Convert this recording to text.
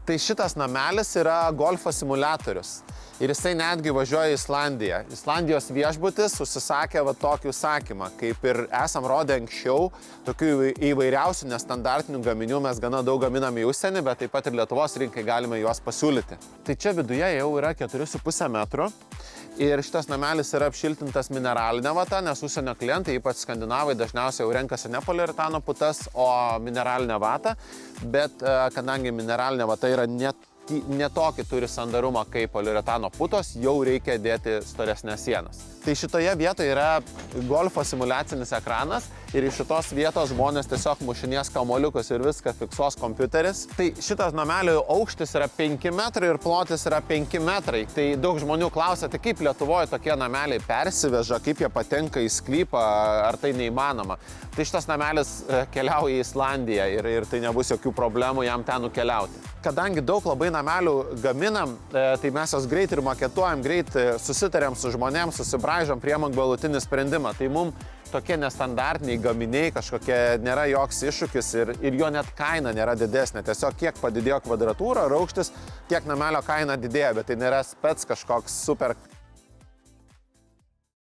Tai šitas namelis yra golfo simuliatorius. Ir jisai netgi važiuoja į Islandiją. Islandijos viešbutis užsisakė va tokį užsakymą, kaip ir esam rodę anksčiau, tokių įvairiausių nestandartinių gaminių mes gana daug gaminame į užsienį, bet taip pat ir Lietuvos rinkai galime juos pasiūlyti. Tai čia viduje jau yra 4,5 metrų. Ir šitas namelis yra apšiltintas mineralinė vata, nes užsienio klientai, ypač skandinavai, dažniausiai jau renkasi ne poliuretano putas, o mineralinę vatą. Bet kadangi mineralinė vata yra netokį turi sandarumą kaip poliuretano putos, jau reikia dėti storesnės sienas. Tai šitoje vietoje yra golfo simuliacinis ekranas ir iš šitos vietos žmonės tiesiog mušinės kamuoliukus ir viską fiksuos kompiuteris. Tai šitas namelio aukštis yra 5 metrai ir plotis yra 5 metrai. Tai daug žmonių klausia, tai kaip Lietuvoje tokie nameliai persiveža, kaip jie patenka į sklypą, ar tai neįmanoma. Tai šitas namelis keliauja į Islandiją ir tai nebus jokių problemų jam ten nukeliauti. Kadangi daug labai namelių gaminam, tai mes jos greit ir maketuojam, greit susitarėm su žmonėms, susibraižom, priemam galutinį sprendimą. Tai mums tokie nestandartiniai gaminiai kažkokie nėra joks iššūkis ir jo net kaina nėra didesnė. Tiesiog kiek padidėjo kvadratūra, aukštis, tiek namelio kaina didėja, bet tai nėra spec kažkoks super